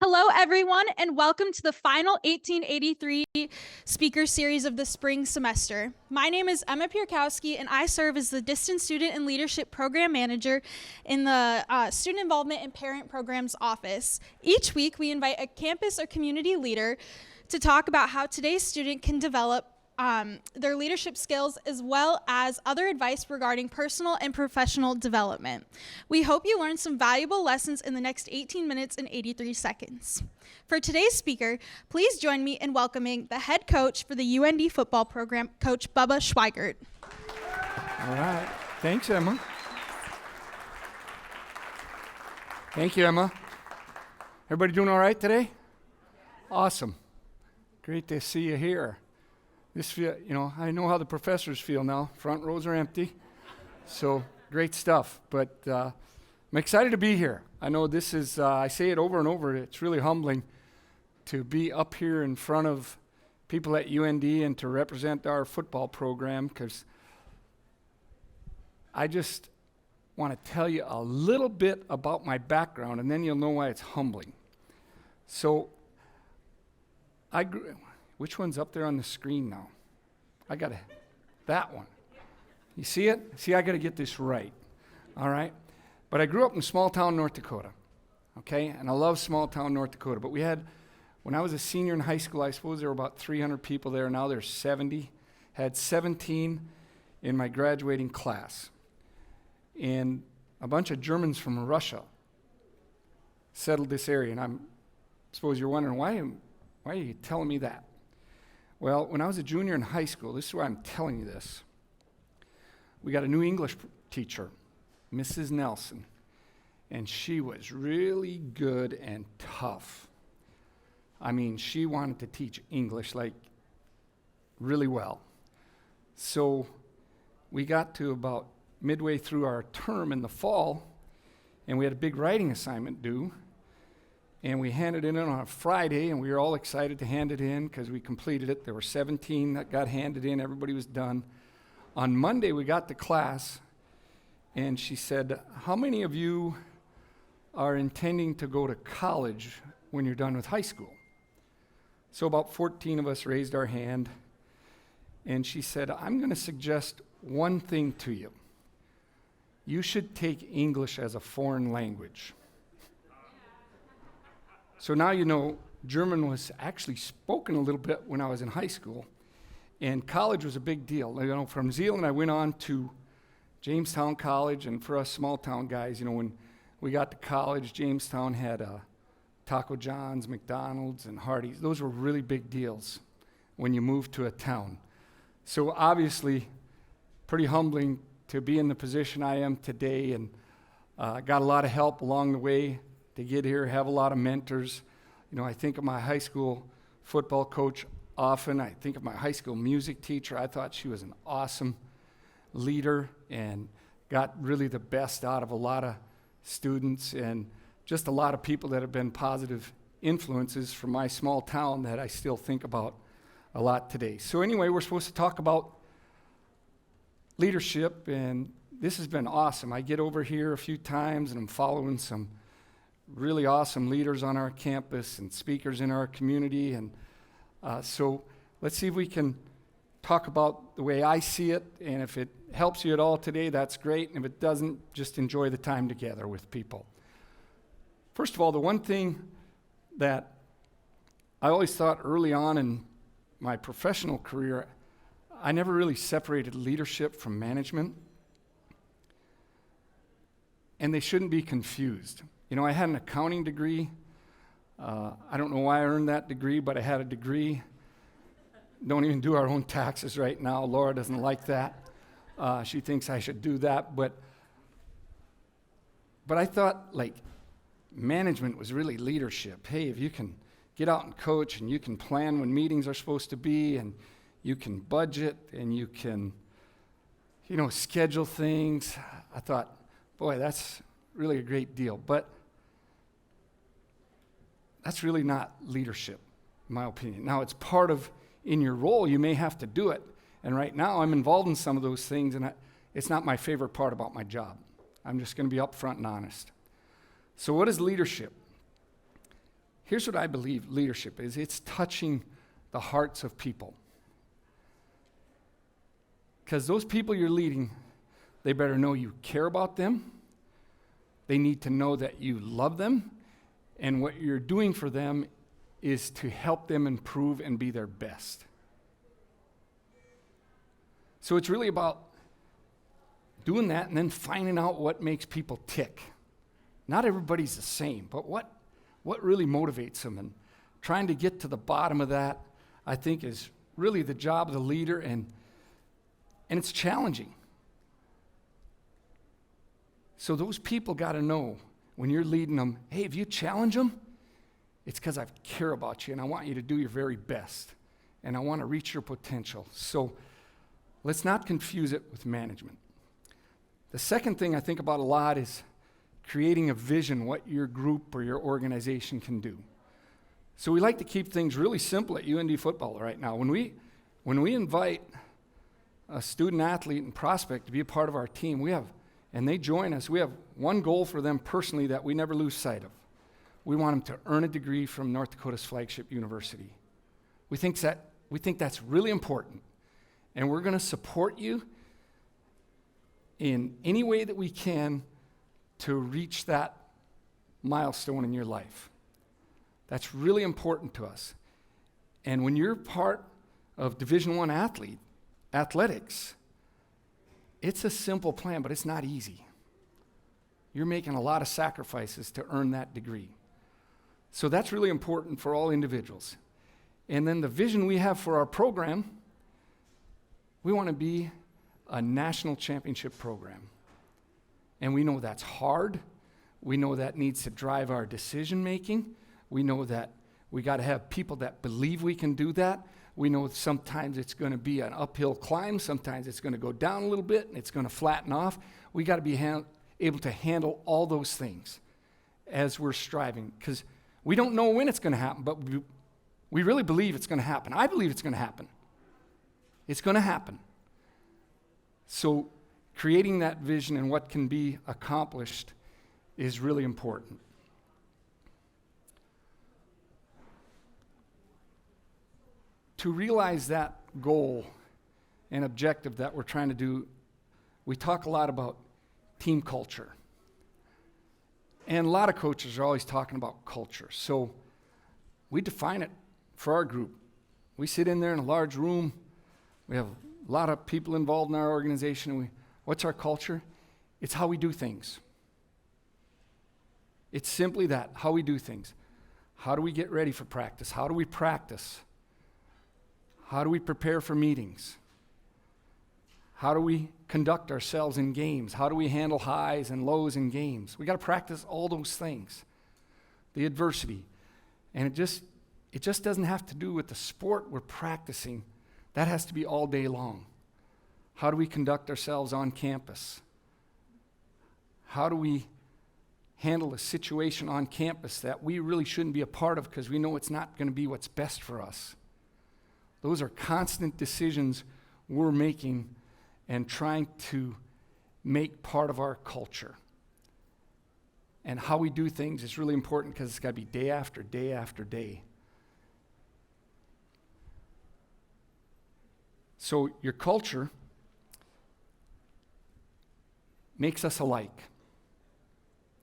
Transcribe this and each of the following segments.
Hello, everyone, and welcome to the final 1883 speaker series of the spring semester. My name is Emma Pierkowski, and I serve as the Distance Student and Leadership Program Manager in the Student Involvement and Parent Programs Office. Each week, we invite a campus or community leader to talk about how today's student can develop their leadership skills, as well as other advice regarding personal and professional development. We hope you learn some valuable lessons in the next 18 minutes and 83 seconds. For today's speaker, please join me in welcoming the head coach for the UND football program, Coach Bubba Schweigert. All right. Thanks, Emma. Thank you, Emma. Everybody doing all right today? Awesome. Great to see you here. I know how the professors feel now. Front rows are empty. So great stuff. But I'm excited to be here. I know this is, I say it over and over, it's really humbling to be up here in front of people at UND and to represent our football program, because I just want to tell you a little bit about my background, and then you'll know why it's humbling. So which one's up there on the screen now? That one. You see it? See, I got to get this right. All right? But I grew up in small town North Dakota. Okay? And I love small town North Dakota. But when I was a senior in high school, I suppose there were about 300 people there. Now there's 70. Had 17 in my graduating class. And a bunch of Germans from Russia settled this area. And I suppose you're wondering, why are you telling me that? Well, when I was a junior in high school, this is why I'm telling you this. We got a new English teacher, Mrs. Nelson, and she was really good and tough. I mean, she wanted to teach English like really well. So we got to about midway through our term in the fall, and we had a big writing assignment due. And we handed it in on a Friday, and we were all excited to hand it in because we completed it. There were 17 that got handed in. Everybody was done. On Monday, we got to class, and she said, "How many of you are intending to go to college when you're done with high school?" So about 14 of us raised our hand, and she said, "I'm going to suggest one thing to you. You should take English as a foreign language." So now you know German was actually spoken a little bit when I was in high school, and college was a big deal. You know, from Zeeland I went on to Jamestown College, and for us small town guys, you know, when we got to college, Jamestown had Taco John's, McDonald's, and Hardee's. Those were really big deals when you moved to a town. So obviously, pretty humbling to be in the position I am today, and got a lot of help along the way to get here, have a lot of mentors. You know, I think of my high school football coach often. I think of my high school music teacher. I thought she was an awesome leader and got really the best out of a lot of students, and just a lot of people that have been positive influences from my small town that I still think about a lot today. So anyway, we're supposed to talk about leadership, and this has been awesome. I get over here a few times, and I'm following some really awesome leaders on our campus and speakers in our community, and so let's see if we can talk about the way I see it, and if it helps you at all today, that's great, and if it doesn't, just enjoy the time together with people. First of all, the one thing that I always thought early on in my professional career, I never really separated leadership from management, and they shouldn't be confused. You know, I had an accounting degree. I don't know why I earned that degree, but I had a degree. Don't even do our own taxes right now. Laura doesn't like that. She thinks I should do that. But I thought, like, management was really leadership. Hey, if you can get out and coach, and you can plan when meetings are supposed to be, and you can budget, and you can, you know, schedule things. I thought, boy, that's really a great deal. But that's really not leadership, in my opinion. Now, it's part of, in your role, you may have to do it. And right now, I'm involved in some of those things, and it's not my favorite part about my job. I'm just going to be upfront and honest. So what is leadership? here's what I believe leadership is. It's touching the hearts of people. Because those people you're leading, they better know you care about them. They need to know that you love them. And what you're doing for them is to help them improve and be their best. So it's really about doing that and then finding out what makes people tick. Not everybody's the same, but what really motivates them, and trying to get to the bottom of that, I think, is really the job of the leader, and it's challenging. So those people got to know when you're leading them, hey, if you challenge them, it's because I care about you and I want you to do your very best and I want to reach your potential. So let's not confuse it with management. The second thing I think about a lot is creating a vision, what your group or your organization can do. So we like to keep things really simple at UND football right now. When we invite a student athlete and prospect to be a part of our team, and they join us, we have one goal for them personally that we never lose sight of. We want them to earn a degree from North Dakota's flagship university. We think that's really important, and we're going to support you in any way that we can to reach that milestone in your life. That's really important to us. And when you're part of Division I athletics, it's a simple plan, but it's not easy. You're making a lot of sacrifices to earn that degree. So that's really important for all individuals. And then the vision we have for our program, we want to be a national championship program. And we know that's hard. We know that needs to drive our decision making. We know that we got to have people that believe we can do that. We know sometimes it's going to be an uphill climb. Sometimes it's going to go down a little bit and it's going to flatten off. We got to be able to handle all those things as we're striving, because we don't know when it's going to happen, but we really believe it's going to happen. I believe it's going to happen. It's going to happen. So creating that vision and what can be accomplished is really important. To realize that goal and objective that we're trying to do, we talk a lot about team culture. And a lot of coaches are always talking about culture. So we define it for our group. We sit in there in a large room. We have a lot of people involved in our organization. And what's our culture? It's how we do things. It's simply that, how we do things. How do we get ready for practice? How do we practice? How do we prepare for meetings? How do we conduct ourselves in games? How do we handle highs and lows in games? We got to practice all those things. The adversity. And it just doesn't have to do with the sport we're practicing. That has to be all day long. How do we conduct ourselves on campus? How do we handle a situation on campus that we really shouldn't be a part of because we know it's not going to be what's best for us? Those are constant decisions we're making and trying to make part of our culture. And how we do things is really important because it's got to be day after day after day. So your culture makes us alike.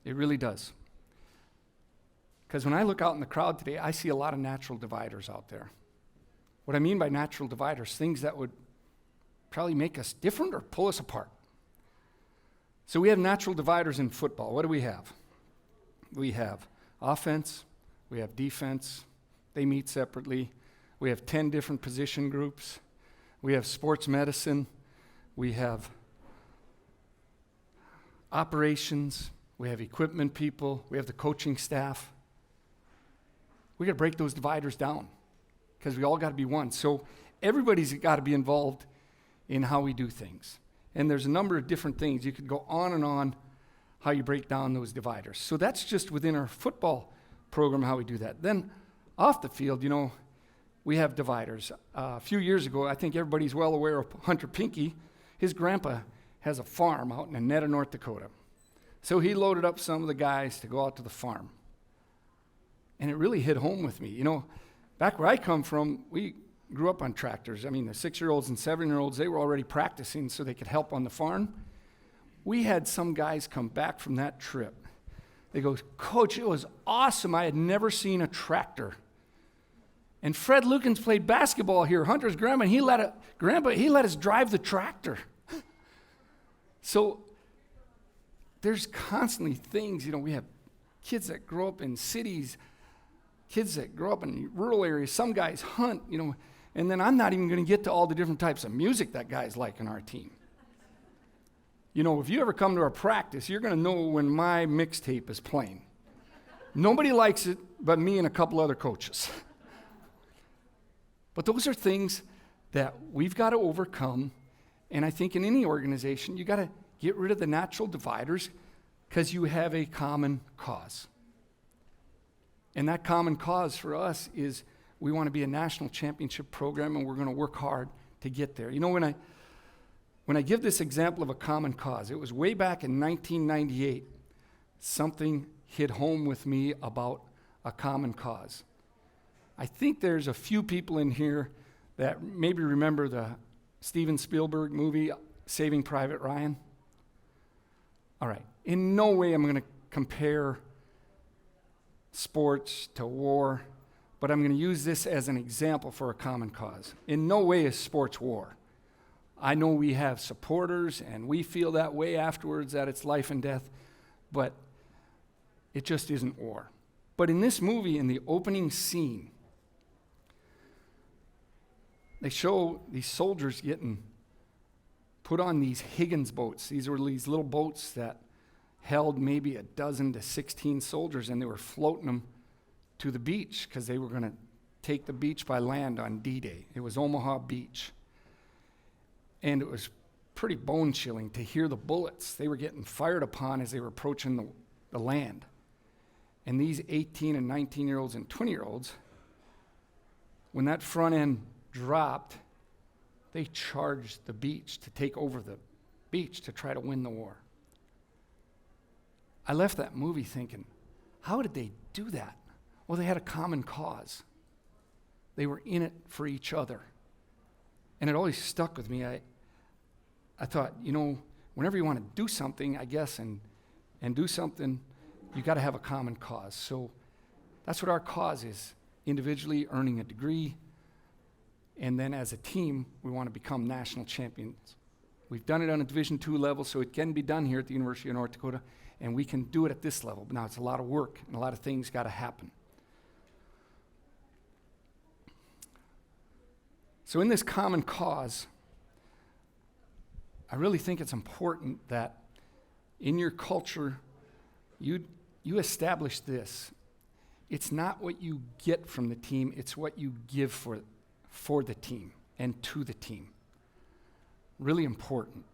It really does. Because when I look out in the crowd today, I see a lot of natural dividers out there. What I mean by natural dividers, things that would probably make us different or pull us apart. So we have natural dividers in football. What do we have? We have offense, we have defense. They meet separately. We have 10 different position groups. We have sports medicine. We have operations. We have equipment people. We have the coaching staff. We got to break those dividers down because we all got to be one. So everybody's got to be involved in how we do things. And there's a number of different things. You could go on and on how you break down those dividers. So that's just within our football program how we do that. Then off the field, we have dividers. A few years ago, I think everybody's well aware of Hunter Pinky. His grandpa has a farm out in Annetta, North Dakota. So he loaded up some of the guys to go out to the farm. And it really hit home with me. You know, back where I come from, we grew up on tractors. I mean, the 6-year-olds and 7-year-olds, they were already practicing so they could help on the farm. We had some guys come back from that trip. They go, Coach, it was awesome. I had never seen a tractor. And Fred Lukens played basketball here, Hunter's grandpa, and he let us drive the tractor. So there's constantly things, you know, we have kids that grow up in cities, kids that grow up in rural areas, some guys hunt, you know, and then I'm not even going to get to all the different types of music that guys like in our team. You know, if you ever come to our practice, you're going to know when my mixtape is playing. Nobody likes it but me and a couple other coaches. But those are things that we've got to overcome, and I think in any organization, you got to get rid of the natural dividers because you have a common cause. And that common cause for us is we want to be a national championship program, and we're going to work hard to get there. You know, when I give this example of a common cause, it was way back in 1998, something hit home with me about a common cause. I think there's a few people in here that maybe remember the Steven Spielberg movie, Saving Private Ryan. All right, in no way am I going to compare sports to war, but I'm going to use this as an example for a common cause. In no way is sports war. I know we have supporters, and we feel that way afterwards, that it's life and death, but it just isn't war. But in this movie, in the opening scene, they show these soldiers getting put on these Higgins boats. These were these little boats that held maybe 12 to 16 soldiers, and they were floating them to the beach because they were going to take the beach by land on D-Day. It was Omaha Beach. And it was pretty bone-chilling to hear the bullets. They were getting fired upon as they were approaching the land. And these 18 and 19-year-olds and 20-year-olds, when that front end dropped, they charged the beach to take over the beach to try to win the war. I left that movie thinking, how did they do that? Well, they had a common cause. They were in it for each other. And it always stuck with me. I thought, you know, whenever you want to do something, I guess, and do something, you got to have a common cause. So that's what our cause is, individually earning a degree, and then as a team, we want to become national champions. We've done it on a Division II level, so it can be done here at the University of North Dakota, and we can do it at this level. But now it's a lot of work, and a lot of things got to happen. So in this common cause, I really think it's important that in your culture, you establish this. It's not what you get from the team, it's what you give for the team and to the team. Really important.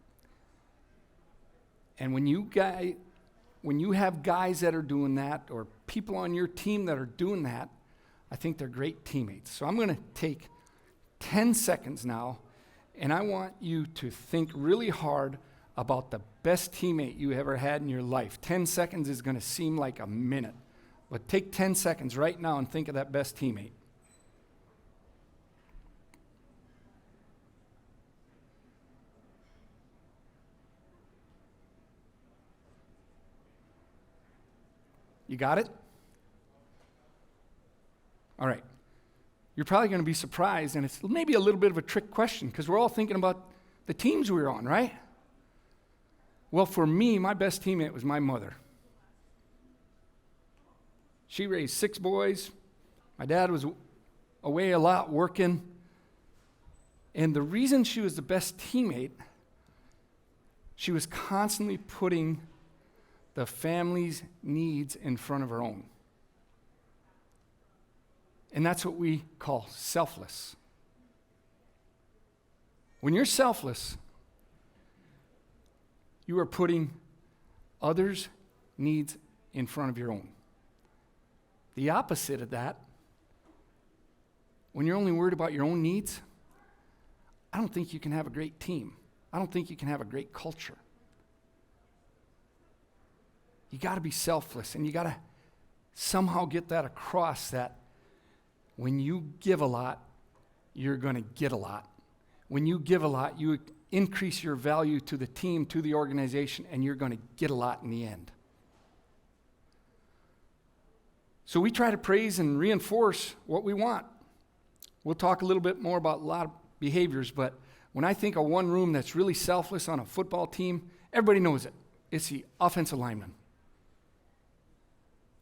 And when you have guys that are doing that, or people on your team that are doing that, I think they're great teammates. So I'm going to take 10 seconds now, and I want you to think really hard about the best teammate you ever had in your life. 10 seconds is going to seem like a minute, but take 10 seconds right now and think of that best teammate. You got it? All right. You're probably going to be surprised, and it's maybe a little bit of a trick question because we're all thinking about the teams we were on, right? Well, for me, my best teammate was my mother. She raised 6 boys. My dad was away a lot working. And the reason she was the best teammate, she was constantly putting the family's needs in front of her own. And that's what we call selfless. When you're selfless, you are putting others' needs in front of your own. The opposite of that, when you're only worried about your own needs, I don't think you can have a great team. I don't think you can have a great culture. You got to be selfless, and you got to somehow get that across, that when you give a lot, you're going to get a lot. When you give a lot, you increase your value to the team, to the organization, and you're going to get a lot in the end. So we try to praise and reinforce what we want. We'll talk a little bit more about a lot of behaviors, but when I think of one room that's really selfless on a football team, everybody knows it. It's the offensive lineman.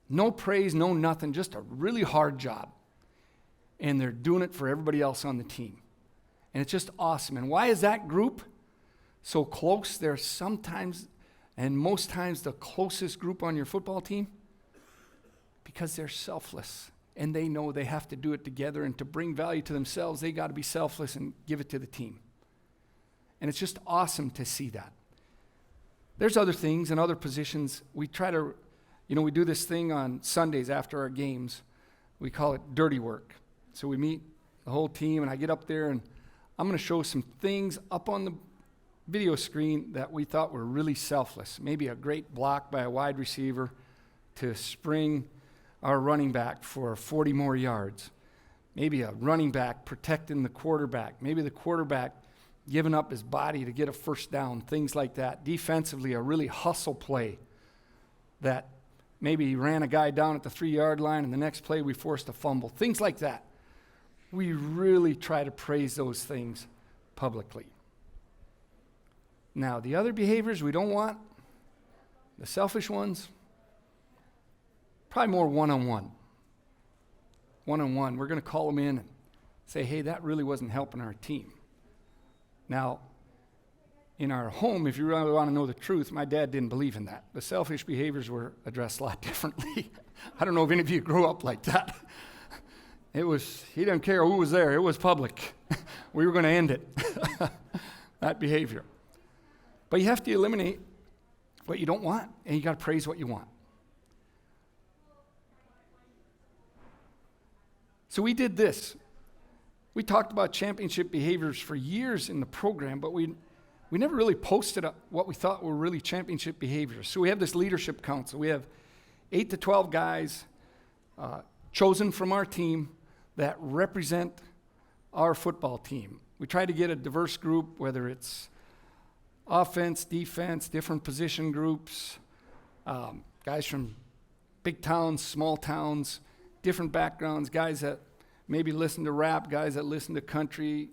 No praise, no nothing, just a really hard job. And they're doing it for everybody else on the team. And it's just awesome. And why is that group so close? They're sometimes, and most times, the closest group on your football team. Because they're selfless. And they know they have to do it together. And to bring value to themselves, they got to be selfless and give it to the team. And it's just awesome to see that. There's other things and other positions. We try to, we do this thing on Sundays after our games. We call it dirty work. So we meet the whole team, and I get up there, and I'm going to show some things up on the video screen that we thought were really selfless. Maybe a great block by a wide receiver to spring our running back for 40 more yards. Maybe a running back protecting the quarterback. Maybe the quarterback giving up his body to get a first down, things like that. Defensively, a really hustle play that maybe he ran a guy down at the 3-yard line, and the next play we forced a fumble, things like that. We really try to praise those things publicly. Now, the other behaviors we don't want, the selfish ones, probably more one-on-one. One-on-one, we're going to call them in and say, hey, that really wasn't helping our team. Now, in our home, if you really want to know the truth, my dad didn't believe in that. The selfish behaviors were addressed a lot differently. I don't know if any of you grew up like that. He didn't care who was there. It was public. We were going to end it, that behavior. But you have to eliminate what you don't want, and you got to praise what you want. So we did this. We talked about championship behaviors for years in the program, but we never really posted up what we thought were really championship behaviors. So we have this leadership council. We have 8 to 12 guys chosen from our team that represent our football team. We try to get a diverse group, whether it's offense, defense, different position groups, guys from big towns, small towns, different backgrounds, guys that maybe listen to rap, guys that listen to country.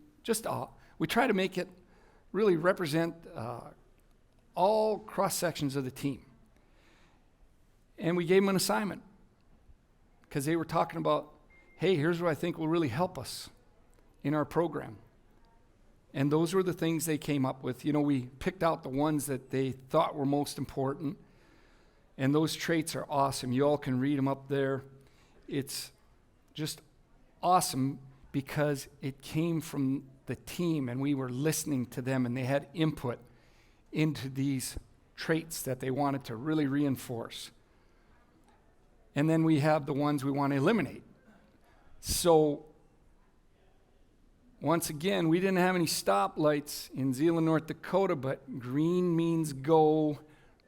We try to make it really represent all cross sections of the team. And we gave them an assignment because they were talking about, hey, here's what I think will really help us in our program. And those were the things they came up with. We picked out the ones that they thought were most important. And those traits are awesome. You all can read them up there. It's just awesome because it came from the team, and we were listening to them, and they had input into these traits that they wanted to really reinforce. And then we have the ones we want to eliminate. So, once again, we didn't have any stoplights in Zeeland, North Dakota, but green means go,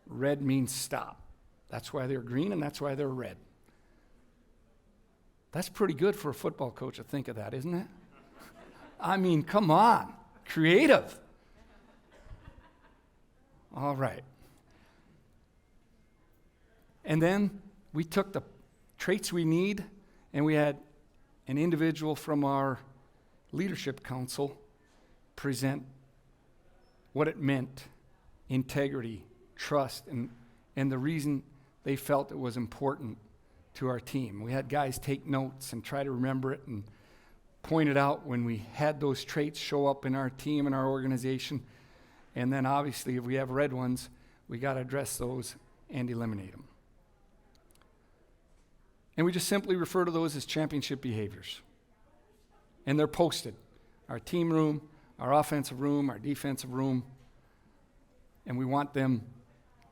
red means stop. That's why they're green, and that's why they're red. That's pretty good for a football coach to think of that, isn't it? I mean, come on, creative. All right. And then we took the traits we need, and we had an individual from our leadership council present what it meant, integrity, trust, and the reason they felt it was important to our team. We had guys take notes and try to remember it and point it out when we had those traits show up in our team and our organization. And then obviously if we have red ones, we got to address those and eliminate them. And we just simply refer to those as championship behaviors. And they're posted. Our team room, our offensive room, our defensive room. And we want them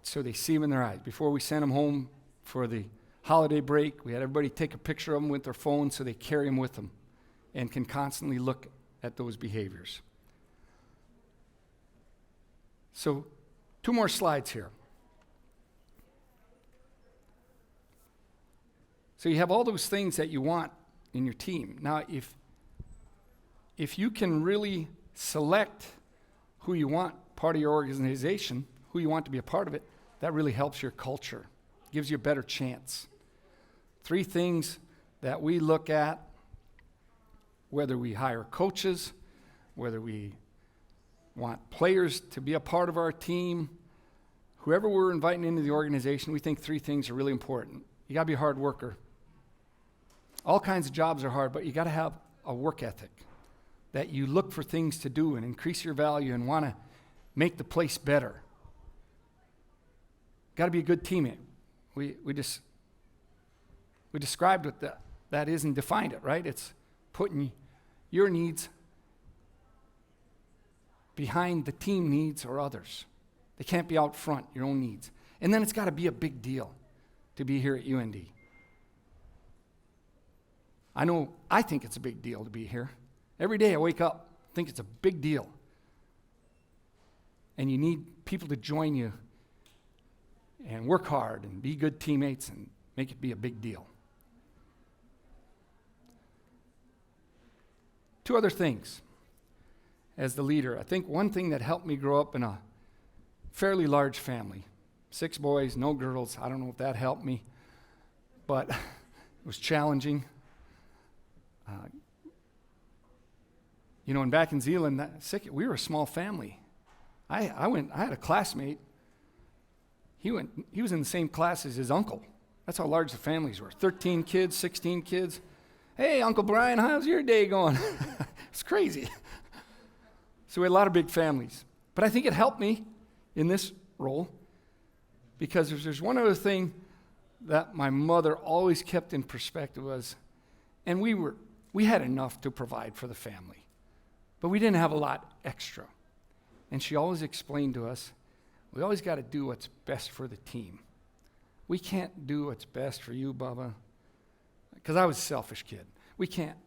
so they see them in their eyes. Before we send them home for the holiday break, we had everybody take a picture of them with their phone so they carry them with them and can constantly look at those behaviors. So, 2 more slides here. So you have all those things that you want in your team. Now, if you can really select who you want part of your organization, who you want to be a part of it, that really helps your culture, gives you a better chance. 3 things that we look at, whether we hire coaches, whether we want players to be a part of our team, whoever we're inviting into the organization, we think 3 things are really important. You got to be a hard worker. All kinds of jobs are hard, but you got to have a work ethic, that you look for things to do and increase your value and want to make the place better. Got to be a good teammate. We described what that is and defined it, right? It's putting your needs behind the team needs or others. They can't be out front, your own needs. And then it's got to be a big deal to be here at UND. I think it's a big deal to be here. Every day I wake up, think it's a big deal. And you need people to join you and work hard and be good teammates and make it be a big deal. 2 other things as the leader. I think one thing that helped me grow up in a fairly large family, 6 boys, no girls. I don't know if that helped me, but it was challenging. And back in Zeeland, we were a small family. I had a classmate. He was in the same class as his uncle. That's how large the families were. 13 kids, 16 kids. Hey, Uncle Brian, how's your day going? It's crazy. So we had a lot of big families. But I think it helped me in this role because there's one other thing that my mother always kept in perspective was, and we had enough to provide for the family, but we didn't have a lot extra. And she always explained to us, we always got to do what's best for the team. We can't do what's best for you, Bubba, because I was a selfish kid. We can't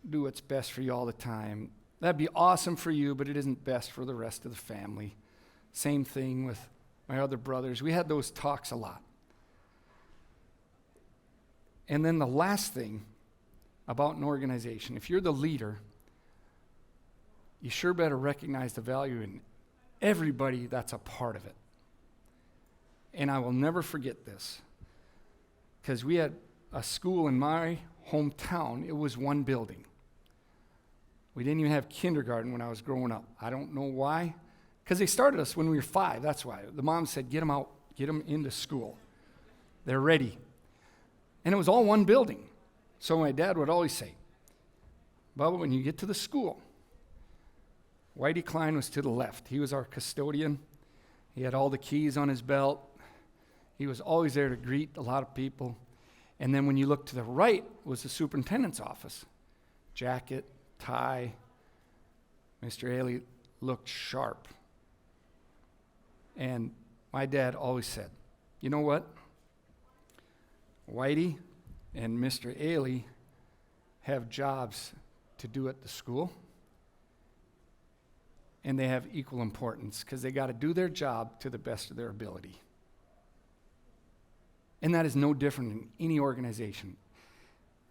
do what's best for you all the time. That'd be awesome for you, but it isn't best for the rest of the family. Same thing with my other brothers. We had those talks a lot. And then the last thing about an organization, if you're the leader, you sure better recognize the value in everybody that's a part of it. And I will never forget this, because we had a school in my hometown. It was one building. We didn't even have kindergarten when I was growing up. I don't know why, because they started us when we were 5. That's why. The mom said, get them out, get them into school. They're ready. And it was all one building. So my dad would always say, Bubba, when you get to the school, Whitey Klein was to the left. He was our custodian. He had all the keys on his belt. He was always there to greet a lot of people. And then when you look to the right was the superintendent's office. Jacket, tie. Mr. Ailey looked sharp. And my dad always said, you know what? Whitey and Mr. Ailey have jobs to do at the school, and they have equal importance because they got to do their job to the best of their ability. And that is no different in any organization.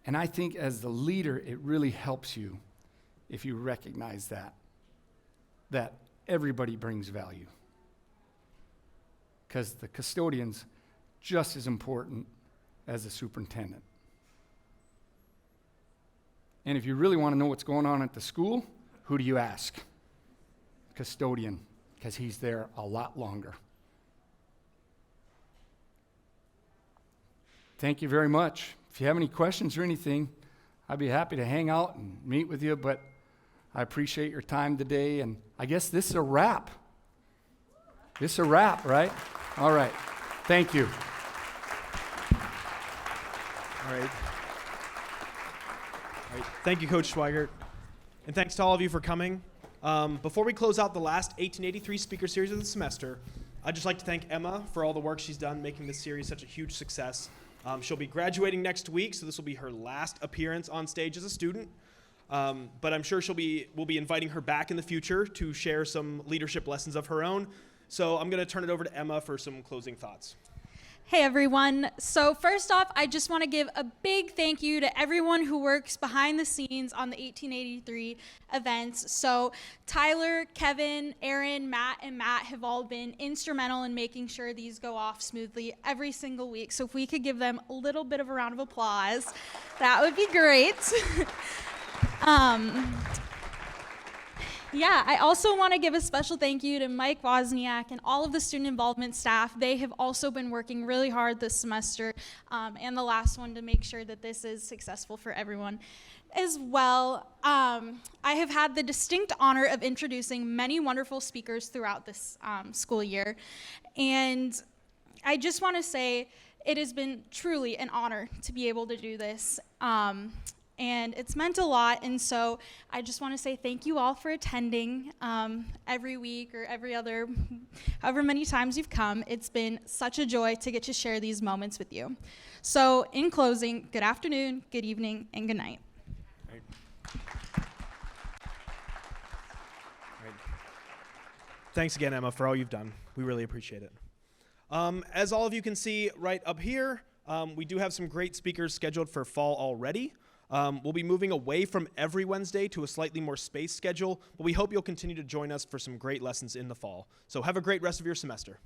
And I think as the leader, it really helps you if you recognize that everybody brings value. Because the custodian's just as important as the superintendent. And if you really want to know what's going on at the school, who do you ask? Custodian, because he's there a lot longer. Thank you very much. If you have any questions or anything, I'd be happy to hang out and meet with you, but I appreciate your time today, and I guess this is a wrap. This is a wrap, right? All right. Thank you. All right. Thank you, Coach Schweigert. And thanks to all of you for coming. Before we close out the last 1883 speaker series of the semester, I'd just like to thank Emma for all the work she's done making this series such a huge success. She'll be graduating next week, so this will be her last appearance on stage as a student. But I'm sure we'll be inviting her back in the future to share some leadership lessons of her own. So I'm going to turn it over to Emma for some closing thoughts. Hey everyone. So first off, I just want to give a big thank you to everyone who works behind the scenes on the 1883 events. So Tyler, Kevin, Aaron, Matt, and Matt have all been instrumental in making sure these go off smoothly every single week. So if we could give them a little bit of a round of applause, that would be great. Yeah, I also want to give a special thank you to Mike Wozniak and all of the student involvement staff. They have also been working really hard this semester and the last one to make sure that this is successful for everyone as well. I have had the distinct honor of introducing many wonderful speakers throughout this school year. And I just want to say it has been truly an honor to be able to do this. And it's meant a lot, and so I just want to say thank you all for attending every week or every other, however many times you've come. It's been such a joy to get to share these moments with you. So in closing, good afternoon, good evening, and good night. Right. Thanks again, Emma, for all you've done. We really appreciate it. As all of you can see right up here, we do have some great speakers scheduled for fall already. We'll be moving away from every Wednesday to a slightly more spaced schedule, but we hope you'll continue to join us for some great lessons in the fall. So have a great rest of your semester.